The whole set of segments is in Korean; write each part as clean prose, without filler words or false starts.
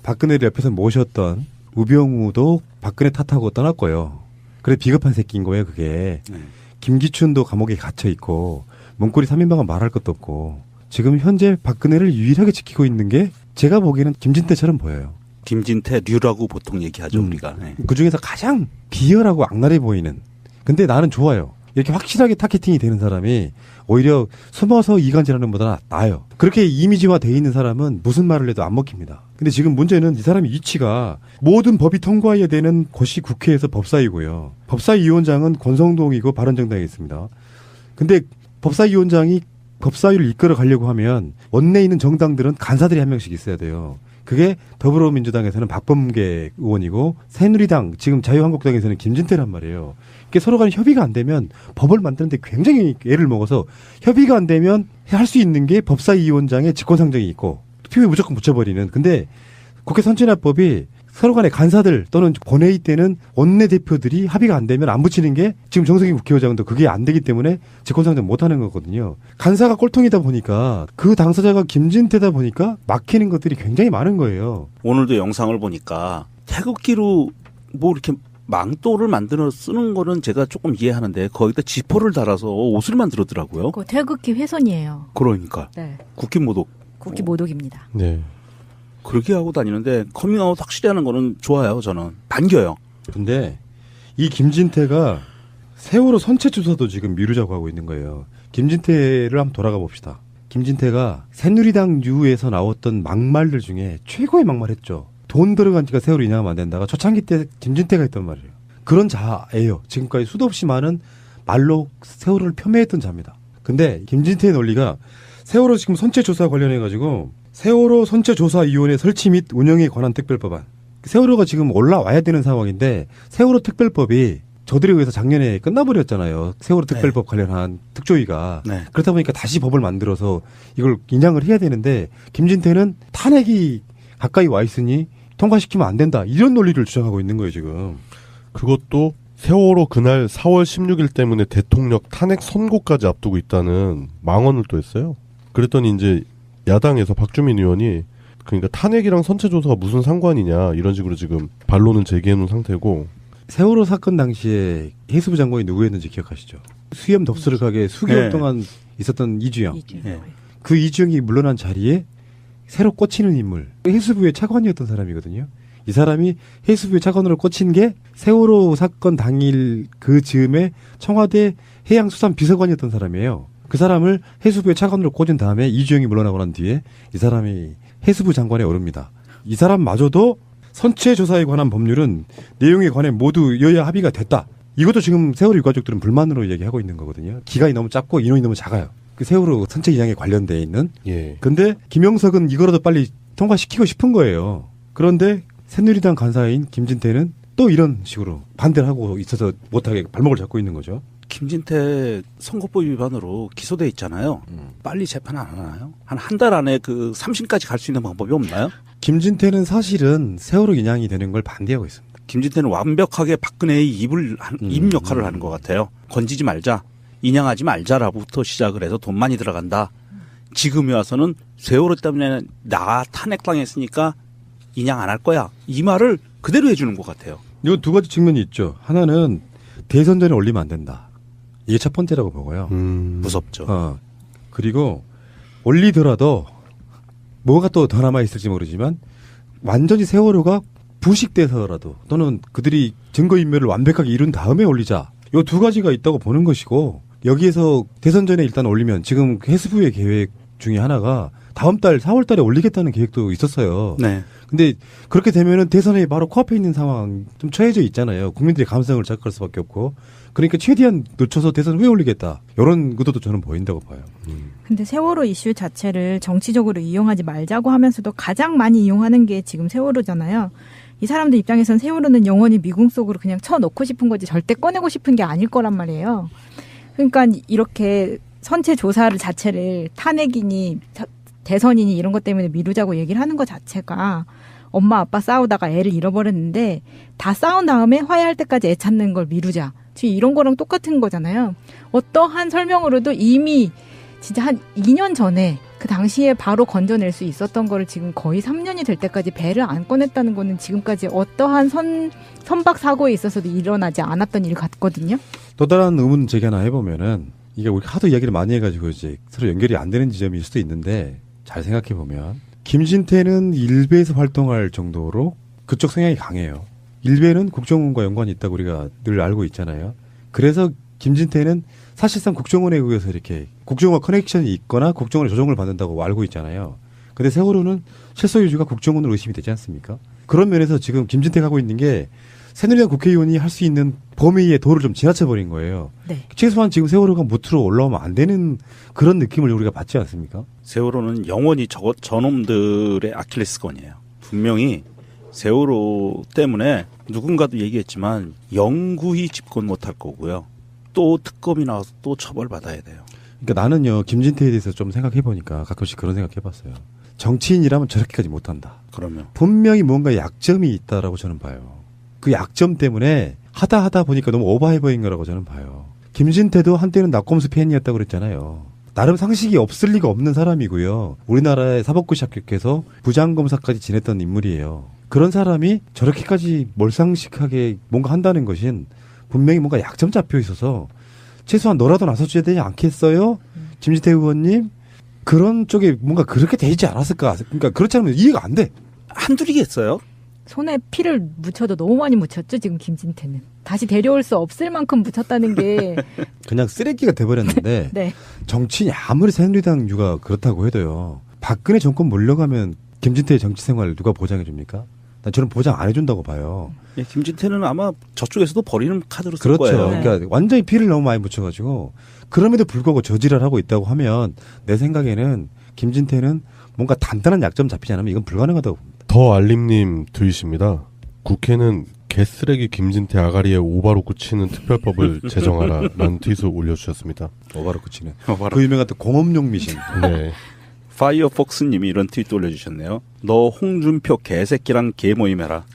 박근혜를 옆에서 모셨던 우병우도 박근혜 탓하고 떠났고요. 그래 비겁한 새끼인 거예요 그게. 김기춘도 감옥에 갇혀 있고 문고리 3인방은 말할 것도 없고 지금 현재 박근혜를 유일하게 지키고 있는 게 제가 보기에는 김진태처럼 보여요. 김진태류라고 보통 얘기하죠 우리가. 그중에서 가장 비열하고 악랄해 보이는. 근데 나는 좋아요. 이렇게 확실하게 타겟팅이 되는 사람이 오히려 숨어서 이간질하는 것보다 나아요. 그렇게 이미지화 돼 있는 사람은 무슨 말을 해도 안 먹힙니다. 근데 지금 문제는 이 사람의 위치가 모든 법이 통과해야 되는 곳이 국회에서 법사위고요. 법사위원장은 권성동이고 바른정당에 있습니다. 근데 법사위원장이 법사위를 이끌어 가려고 하면 원내에 있는 정당들은 간사들이 한 명씩 있어야 돼요. 그게 더불어민주당에서는 박범계 의원이고 새누리당 지금 자유한국당에서는 김진태란 말이에요. 이게 서로 간에 협의가 안 되면 법을 만드는데 굉장히 애를 먹어서 협의가 안 되면 할 수 있는 게 법사위원장의 직권상정이 있고 투표에 무조건 붙여버리는. 근데 국회 선진화법이 서로 간에 간사들 또는 본회의 때는 원내대표들이 합의가 안 되면 안 붙이는 게 지금 정석희 국회의장도 그게 안 되기 때문에 직권상정 못하는 거거든요. 간사가 꼴통이다 보니까 그 당사자가 김진태다 보니까 막히는 것들이 굉장히 많은 거예요. 오늘도 영상을 보니까 태극기로 뭐 이렇게 망토를 만들어 쓰는 거는 제가 조금 이해하는데 거기다 지퍼를 달아서 옷을 만들었더라고요. 그거 태극기 훼손이에요. 그러니까. 네. 국기 모독. 국기 모독입니다. 네. 그렇게 하고 다니는데 커밍아웃 확실히 하는 거는 좋아요. 저는 반겨요. 근데 이 김진태가 세월호 선체 조사도 지금 미루자고 하고 있는 거예요. 김진태를 한번 돌아가 봅시다. 김진태가 새누리당류에서 나왔던 막말들 중에 최고의 막말했죠. 돈 들어간 지가 세월호 인양하면 안 된다가 초창기 때 김진태가 했단 말이에요. 그런 자예요. 지금까지 수도 없이 많은 말로 세월호를 폄훼했던 자입니다. 근데 김진태의 논리가 세월호 지금 선체 조사 관련해가지고 세월호 선체조사위원회 설치 및 운영에 관한 특별법안. 세월호가 지금 올라와야 되는 상황인데 세월호 특별법이 저들에 의해서 작년에 끝나버렸잖아요. 세월호 특별법 관련한 특조위가. 그렇다 보니까 다시 법을 만들어서 이걸 인양을 해야 되는데 김진태는 탄핵이 가까이 와 있으니 통과시키면 안 된다. 이런 논리를 주장하고 있는 거예요 지금. 그것도 세월호 그날 4월 16일 때문에 대통령 탄핵 선고까지 앞두고 있다는 망언을 또 했어요. 그랬더니 이제 야당에서 박주민 의원이 그러니까 탄핵이랑 선체조사가 무슨 상관이냐 이런 식으로 지금 반론을 제기해놓은 상태고. 세월호 사건 당시에 해수부 장관이 누구였는지 기억하시죠? 수염 덥수룩하게 수개월 동안 있었던 이주영. 그 이주영이 물러난 자리에 새로 꽂히는 인물. 해수부의 차관이었던 사람이거든요. 이 사람이 해수부의 차관으로 꽂힌 게 세월호 사건 당일 그 즈음에 청와대 해양수산 비서관이었던 사람이에요. 그 사람을 해수부의 차관으로 꽂은 다음에 이주영이 물러나고 난 뒤에 이 사람이 해수부 장관에 오릅니다. 이 사람마저도 선체 조사에 관한 법률은 내용에 관해 모두 여야 합의가 됐다. 이것도 지금 세월호 유가족들은 불만으로 얘기하고 있는 거거든요. 기간이 너무 짧고 인원이 너무 작아요. 그 세월호 선체 인양에 관련돼 있는. 근데 김영석은 이거라도 빨리 통과시키고 싶은 거예요. 그런데 새누리당 간사인 김진태는 또 이런 식으로 반대를 하고 있어서 못하게 발목을 잡고 있는 거죠. 김진태 선거법 위반으로 기소돼 있잖아요. 빨리 재판 안 하나요? 한 달 안에 그 3심까지 갈 수 있는 방법이 없나요? 김진태는 사실은 세월호 인양이 되는 걸 반대하고 있습니다. 김진태는 완벽하게 박근혜의 입 역할을 하는 것 같아요. 건지지 말자, 인양하지 말자라부터 시작을 해서 돈 많이 들어간다. 지금에 와서는 세월호 때문에 나 탄핵당했으니까 인양 안 할 거야. 이 말을 그대로 해주는 것 같아요. 이건 두 가지 측면이 있죠. 하나는 대선 전에 올리면 안 된다. 이게 첫 번째라고 보고요. 무섭죠. 그리고 올리더라도 뭐가 또 더 남아있을지 모르지만 완전히 세월호가 부식돼서라도 또는 그들이 증거인멸을 완벽하게 이룬 다음에 올리자. 이 두 가지가 있다고 보는 것이고 여기에서 대선 전에 일단 올리면 지금 해수부의 계획 중에 하나가 다음 달 4월 달에 올리겠다는 계획도 있었어요. 네. 근데 그렇게 되면은 대선에 바로 코앞에 있는 상황 좀 처해져 있잖아요. 국민들의 감성을 자극할 수밖에 없고. 그러니까 최대한 늦춰서 대선 후에 올리겠다. 이런 의도도 저는 보인다고 봐요. 근데 세월호 이슈 자체를 정치적으로 이용하지 말자고 하면서도 가장 많이 이용하는 게 지금 세월호잖아요. 이 사람들 입장에선 세월호는 영원히 미궁 속으로 그냥 쳐넣고 싶은 거지 절대 꺼내고 싶은 게 아닐 거란 말이에요. 그러니까 이렇게 선체 조사를 자체를 탄핵이니 대선이니 이런 것 때문에 미루자고 얘기를 하는 것 자체가 엄마 아빠 싸우다가 애를 잃어버렸는데 다 싸운 다음에 화해할 때까지 애 찾는 걸 미루자. 지금 이런 거랑 똑같은 거잖아요. 어떠한 설명으로도 이미 진짜 한 2년 전에 그 당시에 바로 건져낼 수 있었던 거를 지금 거의 3년이 될 때까지 배를 안 꺼냈다는 거는 지금까지 어떠한 선박 사고에 있어서도 일어나지 않았던 일 같거든요. 또 다른 의문 제기 하나 해보면은 이게 우리 하도 이야기를 많이 해가지고 이제 서로 연결이 안 되는 지점일 수도 있는데 잘 생각해 보면 김진태는 일베에서 활동할 정도로 그쪽 성향이 강해요. 일베는 국정원과 연관이 있다고 우리가 늘 알고 있잖아요. 그래서 김진태는 사실상 국정원에 의해서 이렇게 국정원과 커넥션이 있거나 국정원의 조정을 받는다고 알고 있잖아요. 근데 세월호는 실소유주가 국정원으로 의심이 되지 않습니까? 그런 면에서 지금 김진태가 하고 있는 게 새누리당 국회의원이 할 수 있는 범위의 도를 좀 지나쳐버린 거예요. 네. 최소한 지금 세월호가 무트로 올라오면 안 되는 그런 느낌을 우리가 받지 않습니까? 세월호는 영원히 저놈들의 아킬레스건이에요. 분명히 세월호 때문에 누군가도 얘기했지만 영구히 집권 못할 거고요. 또 특검이 나와서 또 처벌받아야 돼요. 그러니까 나는요 김진태에 대해서 좀 생각해보니까 가끔씩 그런 생각해봤어요. 정치인이라면 저렇게까지 못한다. 그러면 분명히 뭔가 약점이 있다라고 저는 봐요. 그 약점 때문에 하다 보니까 너무 오버해버린 거라고 저는 봐요. 김진태도 한때는 낙검수 팬이었다고 그랬잖아요. 나름 상식이 없을 리가 없는 사람이고요. 우리나라의 사법고시 합격해서 부장검사까지 지냈던 인물이에요. 그런 사람이 저렇게까지 몰상식하게 뭔가 한다는 것은 분명히 뭔가 약점 잡혀 있어서 최소한 너라도 나서줘야 되지 않겠어요? 김진태 의원님? 그런 쪽에 뭔가 그렇게 되지 않았을까? 그러니까 그렇지 않으면 이해가 안 돼. 한둘이겠어요? 손에 피를 묻혀도 너무 많이 묻혔죠, 지금 김진태는. 다시 데려올 수 없을 만큼 묻혔다는 게. 그냥 쓰레기가 돼버렸는데 네. 정치인이 아무리 새누리당 유가 그렇다고 해도요. 박근혜 정권 몰려가면 김진태의 정치 생활을 누가 보장해 줍니까? 난 저는 보장 안 해준다고 봐요. 예, 김진태는 아마 저쪽에서도 버리는 카드로 쓸 그렇죠. 거예요. 그러니까 완전히 피를 너무 많이 묻혀가지고 그럼에도 불구하고 저지랄 하고 있다고 하면 내 생각에는 김진태는 뭔가 단단한 약점 잡히지 않으면 이건 불가능하다고 봅니다. 더 알림님 트윗입니다. 국회는 개쓰레기 김진태 아가리에 오바로 꽂히는 특별법을 제정하라라는 트윗을 올려주셨습니다. 오바로 그치는. 오바로. 그 유명한 또 공업용 미신. 네. 파이어폭스님이 이런 트윗도 올려주셨네요. 너 홍준표 개새끼랑 개모임해라.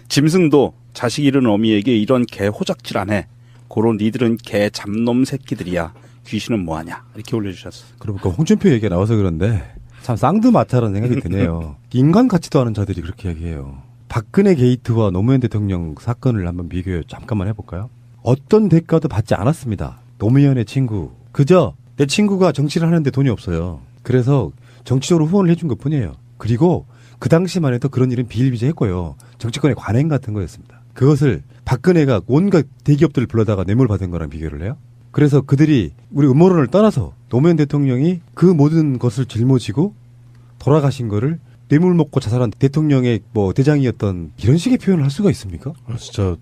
짐승도 자식 잃은 어미에게 이런 개 호작질 안 해. 고런 니들은 개 잡놈 새끼들이야. 귀신은 뭐하냐. 이렇게 올려주셨어. 그러니까 홍준표 얘기가 나와서 그런데 참 쌍두마차라는 생각이 드네요. 인간 같지도 않은 자들이 그렇게 얘기해요. 박근혜 게이트와 노무현 대통령 사건을 한번 비교 잠깐만 해볼까요? 어떤 대가도 받지 않았습니다. 노무현의 친구. 그저 내 친구가 정치를 하는데 돈이 없어요. 그래서 정치적으로 후원을 해준 것뿐이에요. 그리고 그 당시만 해도 그런 일은 비일비재했고요. 정치권의 관행 같은 거였습니다. 그것을 박근혜가 온갖 대기업들을 불러다가 뇌물 받은 거랑 비교를 해요. 그래서 그들이 우리 음모론을 떠나서 노무현 대통령이 그 모든 것을 짊어지고 돌아가신 거를 뇌물 먹고 자살한 대통령의 뭐 대장이었던 이런 식의 표현을 할 수가 있습니까? 아, 진짜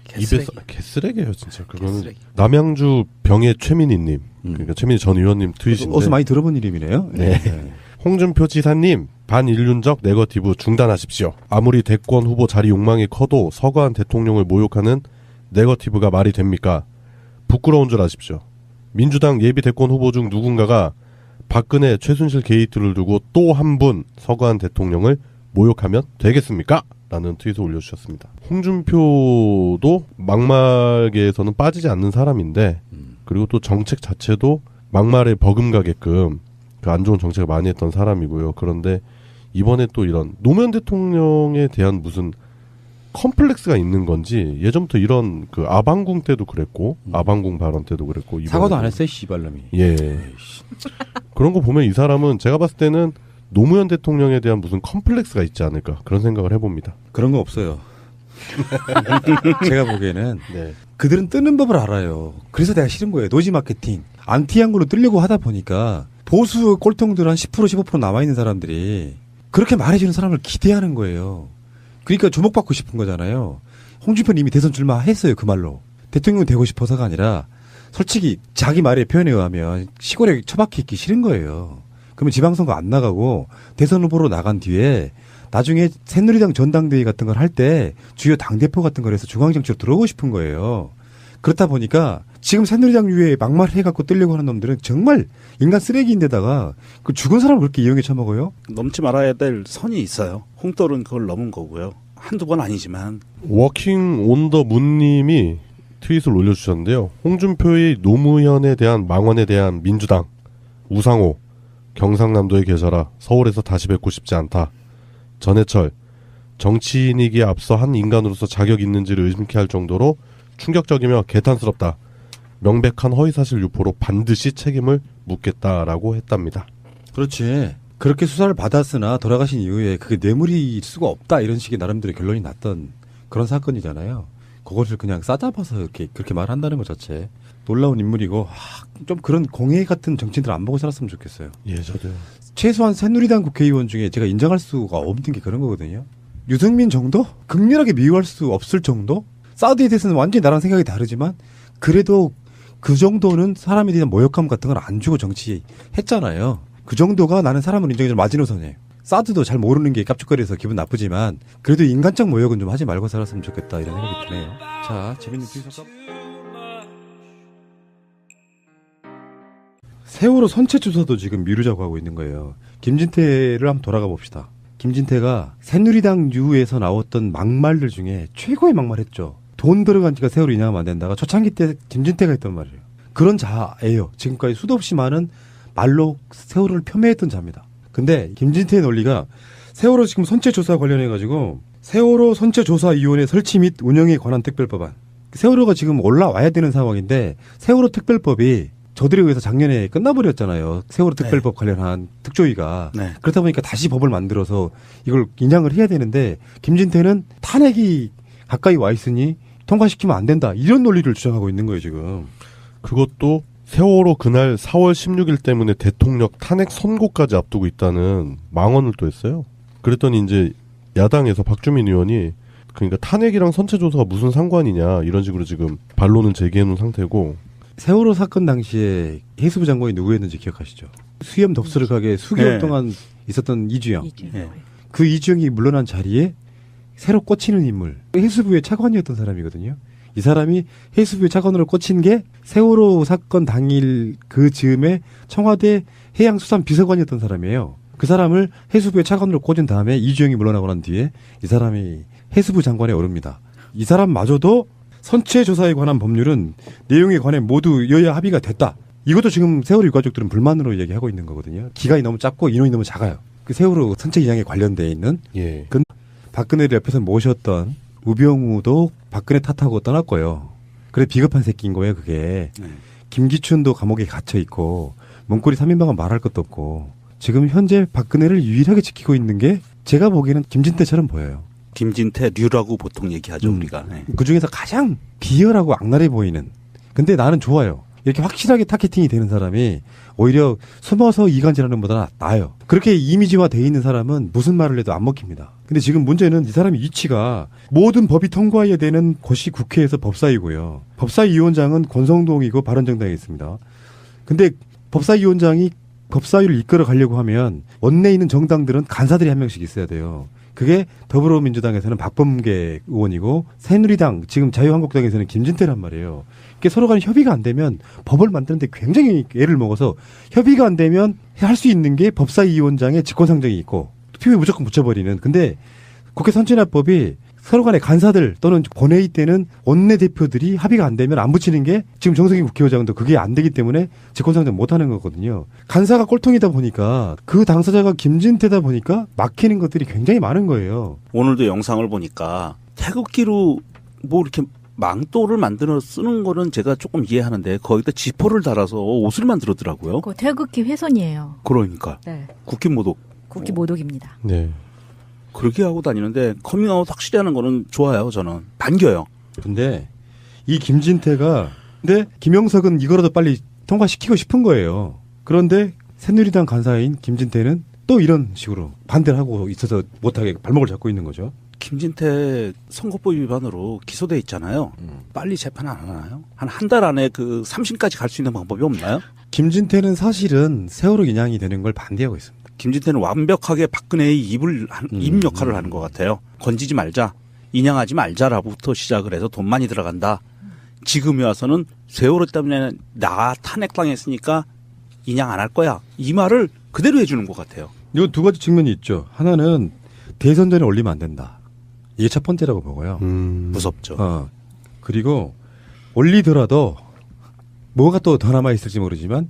개쓰레기. 입에서 개쓰레기예요, 진짜. 그거는 개쓰레기. 남양주 병의 최민희님, 그러니까 최민희 전 의원님 트윗인데. 어서 많이 들어본 이름이네요. 네. 홍준표 지사님, 반인륜적 네거티브 중단하십시오. 아무리 대권 후보 자리 욕망이 커도 서거한 대통령을 모욕하는 네거티브가 말이 됩니까? 부끄러운 줄 아십시오. 민주당 예비 대권 후보 중 누군가가 박근혜, 최순실 게이트를 두고 또 한 분 서거한 대통령을 모욕하면 되겠습니까? 라는 트윗을 올려주셨습니다. 홍준표도 막말계에서는 빠지지 않는 사람인데 그리고 또 정책 자체도 막말에 버금가게끔 그 안 좋은 정책을 많이 했던 사람이고요. 그런데 이번에 또 이런 노무현 대통령에 대한 무슨 컴플렉스가 있는 건지 예전부터 이런 그 아방궁 때도 그랬고 아방궁 발언 때도 그랬고 사과도 안 했어요, 씨발놈이. 예. 그런 거 보면 이 사람은 제가 봤을 때는 노무현 대통령에 대한 무슨 컴플렉스가 있지 않을까 그런 생각을 해봅니다. 그런 거 없어요. 제가 보기에는 네. 그들은 뜨는 법을 알아요. 그래서 내가 싫은 거예요. 노지 마케팅. 안티양으로 뜨려고 하다 보니까 보수 꼴통들 한 10% 15% 남아있는 사람들이 그렇게 말해주는 사람을 기대하는 거예요. 그러니까 주목받고 싶은 거잖아요. 홍준표는 이미 대선 출마했어요. 그 말로. 대통령 되고 싶어서가 아니라 솔직히 자기 말의 표현에 의하면 시골에 처박혀 있기 싫은 거예요. 그러면 지방선거 안 나가고 대선 후보로 나간 뒤에 나중에 새누리당 전당대회 같은 걸 할 때 주요 당대표 같은 걸 해서 중앙정치로 들어오고 싶은 거예요. 그렇다 보니까 지금 새누리당 유에 막말해갖고 뜨려고 하는 놈들은 정말 인간 쓰레기인데다가 그 죽은 사람을 그렇게 이용해 처먹어요? 넘지 말아야 될 선이 있어요. 홍떨은 그걸 넘은 거고요. 한두 번 아니지만. 워킹 온 더 문님이 트윗을 올려주셨는데요. 홍준표의 노무현에 대한 망언에 대한 민주당, 우상호, 경상남도에 계셔라, 서울에서 다시 뵙고 싶지 않다. 전해철, 정치인이기에 앞서 한 인간으로서 자격 있는지를 의심케 할 정도로 충격적이며 개탄스럽다. 명백한 허위사실 유포로 반드시 책임을 묻겠다라고 했답니다. 그렇지. 그렇게 수사를 받았으나 돌아가신 이후에 그게 뇌물일 수가 없다 이런 식의 나름대로 결론이 났던 그런 사건이잖아요. 그것을 그냥 싸잡아서 이렇게 그렇게 말한다는 것 자체 놀라운 인물이고 좀 그런 공회 같은 정치인들 안 보고 살았으면 좋겠어요. 예, 저도요. 최소한 새누리당 국회의원 중에 제가 인정할 수가 없는 게 그런 거거든요. 유승민 정도? 극렬하게 미워할 수 없을 정도? 사우디에 대해서는 완전히 나랑 생각이 다르지만 그래도 그 정도는 사람에 대한 모욕감 같은 걸 안 주고 정치했잖아요. 그 정도가 나는 사람을 인정해줄 마지노선이에요. 사드도 잘 모르는 게 깝죽거려서 기분 나쁘지만 그래도 인간적 모욕은 좀 하지 말고 살았으면 좋겠다 이런 생각이 드네요. 자, 재밌는 퀴즈. 세월호 선체 조사도 지금 미루자고 하고 있는 거예요. 김진태를 한번 돌아가 봅시다. 김진태가 새누리당 유에서 나왔던 막말들 중에 최고의 막말했죠. 돈 들어간 지가 세월호 인양하면 안 된다가 초창기 때 김진태가 했던 말이에요. 그런 자예요. 지금까지 수도 없이 많은 말로 세월호를 폄훼했던 자입니다. 근데 김진태의 논리가 세월호 지금 선체 조사 관련해가지고 세월호 선체 조사위원회 설치 및 운영에 관한 특별법안. 세월호가 지금 올라와야 되는 상황인데 세월호 특별법이 저들에 의해서 작년에 끝나버렸잖아요. 세월호 특별법 관련한 특조위가. 네. 그렇다 보니까 다시 법을 만들어서 이걸 인양을 해야 되는데 김진태는 탄핵이 가까이 와 있으니 통과시키면 안 된다. 이런 논리를 주장하고 있는 거예요, 지금. 그것도 세월호 그날 4월 16일 때문에 대통령 탄핵 선고까지 앞두고 있다는 망언을 또 했어요. 그랬더니 이제 야당에서 박주민 의원이 그러니까 탄핵이랑 선체 조사가 무슨 상관이냐 이런 식으로 지금 반론을 제기해 놓은 상태고. 세월호 사건 당시에 해수부 장관이 누구였는지 기억하시죠? 수염 덥수룩하게 수개월 네. 동안 있었던 이주영. 네. 그 이주영이 물러난 자리에 새로 꽂히는 인물. 해수부의 차관이었던 사람이거든요. 이 사람이 해수부의 차관으로 꽂힌 게 세월호 사건 당일 그 즈음에 청와대 해양수산 비서관이었던 사람이에요. 그 사람을 해수부의 차관으로 꽂은 다음에 이주영이 물러나고 난 뒤에 이 사람이 해수부 장관에 오릅니다. 이 사람마저도 선체 조사에 관한 법률은 내용에 관해 모두 여야 합의가 됐다. 이것도 지금 세월호 유가족들은 불만으로 얘기하고 있는 거거든요. 기간이 너무 짧고 인원이 너무 작아요. 그 세월호 선체 인양에 관련돼 있는 예. 박근혜를 옆에서 모셨던 우병우도 박근혜 탓하고 떠났고요. 그래 비겁한 새끼인 거예요, 그게. 네. 김기춘도 감옥에 gat혀 있고 문고리 3인방은 말할 것도 없고 지금 현재 박근혜를 유일하게 지키고 있는 게 제가 보기에는 김진태처럼 보여요. 김진태 류라고 보통 얘기하죠, 우리가. 네. 그 중에서 가장 비열하고 악랄해 보이는. 근데 나는 좋아요. 이렇게 확실하게 타겟팅이 되는 사람이 오히려 숨어서 이간질하는 것보다 나아요. 그렇게 이미지화 돼 있는 사람은 무슨 말을 해도 안 먹힙니다. 근데 지금 문제는 이 사람의 위치가 모든 법이 통과해야 되는 곳이 국회에서 법사위고요. 법사위원장은 권성동이고 바른정당에 있습니다. 근데 법사위원장이 법사위를 이끌어 가려고 하면 원내에 있는 정당들은 간사들이 한 명씩 있어야 돼요. 그게 더불어민주당에서는 박범계 의원이고 새누리당 지금 자유한국당에서는 김진태란 말이에요. 이게 서로 간에 협의가 안 되면 법을 만드는데 굉장히 애를 먹어서 협의가 안 되면 할 수 있는 게 법사위원장의 직권상정이 있고 투표에 무조건 붙여버리는. 근데 국회 선진화법이 서로 간에 간사들 또는 본회의 때는 원내대표들이 합의가 안 되면 안 붙이는 게 지금 정성희 국회의장도 그게 안 되기 때문에 직권상정 못 하는 거거든요. 간사가 꼴통이다 보니까 그 당사자가 김진태다 보니까 막히는 것들이 굉장히 많은 거예요. 오늘도 영상을 보니까 태극기로 뭐 이렇게 망토를 만들어 쓰는 거는 제가 조금 이해하는데 거기다 지퍼를 달아서 옷을 만들었더라고요. 그 태극기 훼손이에요. 그러니까 네. 국기 모독. 국기 모독입니다. 네. 그렇게 하고 다니는데 커밍아웃 확실히 하는 거는 좋아요. 저는 반겨요. 근데 이 김진태가 근데 김영석은 이거라도 빨리 통과시키고 싶은 거예요. 그런데 새누리당 간사인 김진태는 또 이런 식으로 반대를 하고 있어서 못하게 발목을 잡고 있는 거죠. 김진태 선거법 위반으로 기소돼 있잖아요. 빨리 재판 안 하나요? 한 달 안에 그 3심까지 갈 수 있는 방법이 없나요? 김진태는 사실은 세월호 인양이 되는 걸 반대하고 있습니다. 김진태는 완벽하게 박근혜의 입 역할을 하는 것 같아요. 건지지 말자, 인양하지 말자라부터 시작을 해서 돈 많이 들어간다. 지금에 와서는 세월호 때문에 나 탄핵당했으니까 인양 안 할 거야. 이 말을 그대로 해주는 것 같아요. 이건 두 가지 측면이 있죠. 하나는 대선 전에 올리면 안 된다. 이게 첫 번째라고 보고요. 무섭죠. 그리고 올리더라도 뭐가 또 더 남아 있을지 모르지만